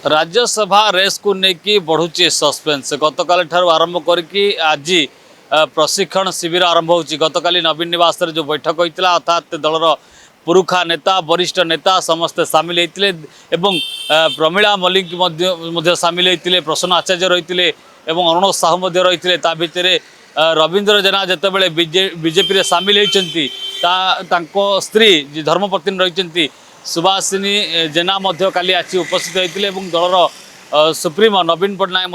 Rajya Sabha race को लेकिन बढ़ुची suspense गतकाली ठार आरंभ करके आज प्रशिक्षण शिविर आरंभ हो गतकाली नवीन निवास जो बैठक होता अर्थात दलर पुरुखा नेता वरिष्ठ नेता समस्ते सामिल होते प्रमिला मल्लिक सामिल होते प्रसन्न आचार्य रही अरुण साहू रही भितर रवींद्र जेना जितेबाला बीजेपी सामिल होती स्त्री जी धर्मपत्नी रही सुभाषिनी जेना काली आसी उपस्थित होते दलर सुप्रीमो नवीन पट्टनायक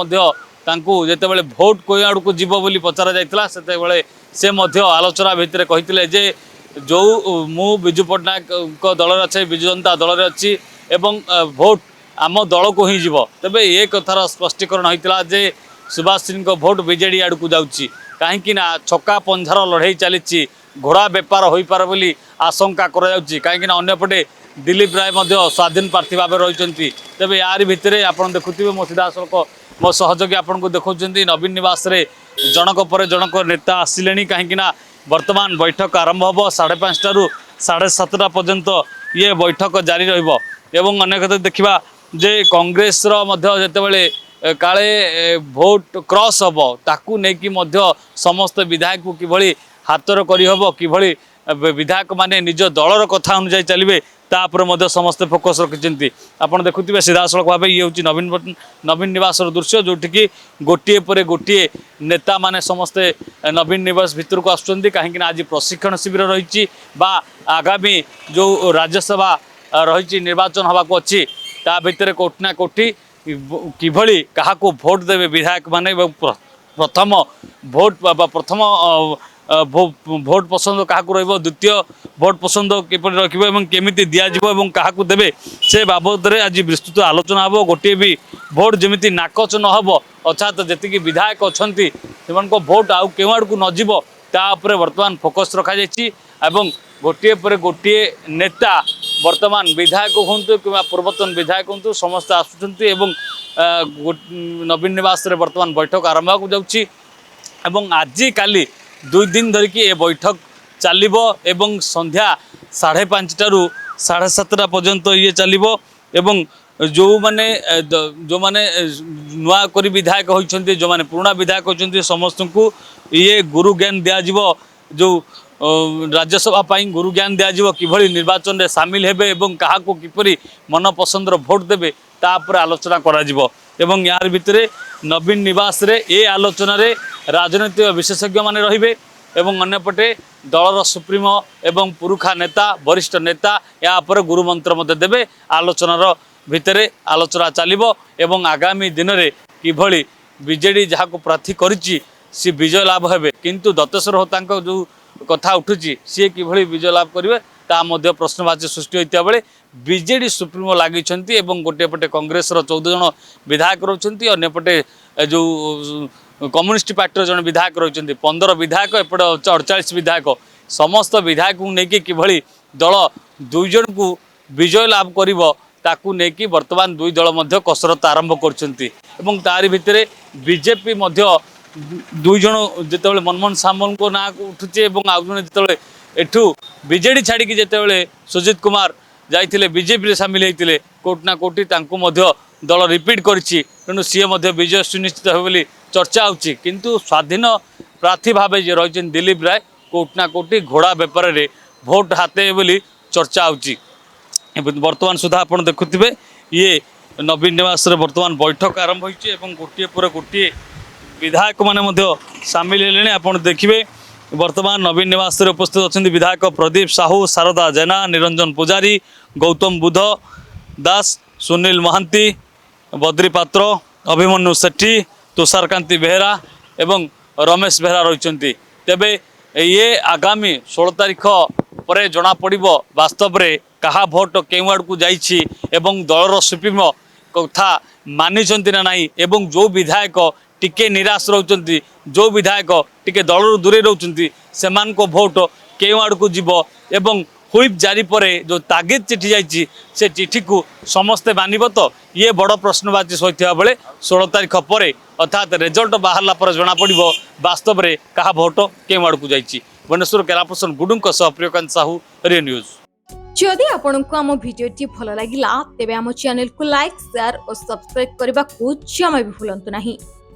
जितेबाला भोट कोई आड़ को जीव बोली पचरा जाता से आलोचना भितर कहते जे जो मु विजु पट्टनायक दल अच्छे विजु जनता दल अच्छी भोट आम दल को ही जीव तेबे ये कथार स्पष्टीकरण होता जे सुभाषिनी भोट बीजेडी आड़ को जाऊँगी कहीं छक्का पंझार लड़ाई चली घोड़ा बेपार हो पार बोली आशंका कहीं अंपटे दिलीप राय स्वाधीन प्रार्थी भाव रही तेज यार भितर आप देखुए मो सीधासख मो सहयोगी आपन को देखा नवीन निवास जनक पर जनक नेता आसिले कहीं वर्तमान बैठक आरंभ हम 5:30 रु 7:30 पर्यंत ये बैठक जारी रनेक देखा जे कांग्रेस जितेबाला काले भोट क्रॉस हम ताकू नहीं समस्त विधायक को किभली हाथर करहब किभली विधायक माने निज दलर कथा अनुसार चलिए तापर समस्ते फोकस रखिंट आपड़ देखुए सीधासख भाव ये हूँ नवीन निवास दृश्य जोटि गोटे पर गोटे नेता माने समस्ते नवीन निवास भितर को आसुँच कहीं आज प्रशिक्षण शिविर रही आगामी जो राज्यसभा रही निर्वाचन हवा को अच्छी ता भितर कोठना कोठी किभली क्या भोट देवे विधायक माने प्रथम भोट भोट पसंद क्या द्वितीय भोट पसंद किपर रखिए केमी दिज्व क्या देवे से बाबद में आज विस्तृत आलोचना हम गोटे भी भोट जमी नाकच न हो अर्थात जी विधायक अच्छा से भोट आउ के आड़ को नजीव तापर बर्तमान फोकस रखा गोटे पर गोटे नेता वर्तमान विधायक हूँ कि पूर्वतन विधायक हूँ समस्त आसुँच नवीन निवास वर्तमान बैठक आरंभ हो जाऊँगी आज काली 2 दिन धरिकी ये बैठक चलो एवं संध्या 5:30 रु 7:30 पर्यंत ये चलो जो माने नुआ करी विधायक होती जो माने पुराना विधायक होती समस्त को ये गुरु ज्ञान दिज्व जो राज्यसभा गुरु ज्ञान दिज्व किभली निर्वाचन में सामिल हेबे क्या किपरि मन पसंदर भोट देवे तापर आलोचना करा यार भितर नवीन निवास रे ये आलोचना रे राजनीतिक विशेषज्ञ माने रहिबे अन्यपटे दलर सुप्रीमो एवं पुरुखा नेता वरिष्ठ नेता या पर गुरु मंत्र मध्य देवे आलोचनार भितर आलोचना चलिबो आगामी दिन में किभली बीजेडी जहाँ को प्रार्थी करिछि सी विजय लाभ हेबे किंतु दत्तेश्वर होता जो कथा उठुची सी किभली विजय लाभ करेंगे ता मध्य प्रश्नवाची सृष्टि होता बेले बीजेडी सुप्रीमो लगी गोटे पटे कांग्रेस 14 जन विधायक रोचंती अन्यपटे जो कम्युनिस्ट पार्टी जन विधायक रही 15 विधायक एपटे 48 विधायक समस्त विधायक को लेकिन किभली दल 2 जन को विजय लाभ करिवो ताकू नेकी वर्तमान 2 दल मध्य कसरत आरंभ कर तारि भितर बीजेपी मध्य 2 जन जिते मनमोहन सामल को ना उठुचे आउ जन जिते एठू बीजेडी छाड़ी जिते सुजित कुमार जाइए बीजेपी रे सामिल होते कोटना कोटी दल रिपीट करिछि तेणु सी विजय सुनिश्चित हो चर्चा होची किंतु स्वाधीन प्रार्थी भाव जे रही दिलीप राय कोटना कोटी घोड़ा बेपार रे भोट हाथे बोली चर्चा होची वर्तमान सुधा आप देखुए ये नवीन निवास वर्तमान बैठक आरंभ होती गोटे पर गोटे विधायक माने सामिल हेले आप देखिए वर्तमान नवीन निवास उपस्थित अच्छा विधायक प्रदीप साहू शारदा जेना निरंजन पुजारी गौतम बुध दास सुनील महांती बद्री पात्र अभिमन्यु सेठी तुषारकांति बेहेरा एवं रमेश बेहेरा रही तेबे ये आगामी 16 तारीख पर जना पड़िबो वास्तव में कहा भोट केउ आड़ को जाइछि एवं दलर सुप्रीमो कथा मानि ना नहीं एवं जो विधायक टिके निराश रोचंती जो विधायक टिके दलर दूरे रोचंती सेमान को भोट केउ आड़ को जीव एवं हुईप जारी पर जो तागिद चिठी जाइए से चिठी को समस्ते मानव तो ये बड़ प्रश्नवाची होता बेले 16 तारीख पर अर्थात रिजल्ट बाहरला पर जना पड़ो वास्तव में कहा भोट केउ आड़ को जाइए भुवनेश्वर कैलाप्रसन गुडुंक सह प्रियकांत साहू रियो न्यूज। जदि आपंक आम भिडी भल लगा तेब आम चैनल को लाइक शेयर और सब्सक्राइब करने को जमा भी भूलु नहीं।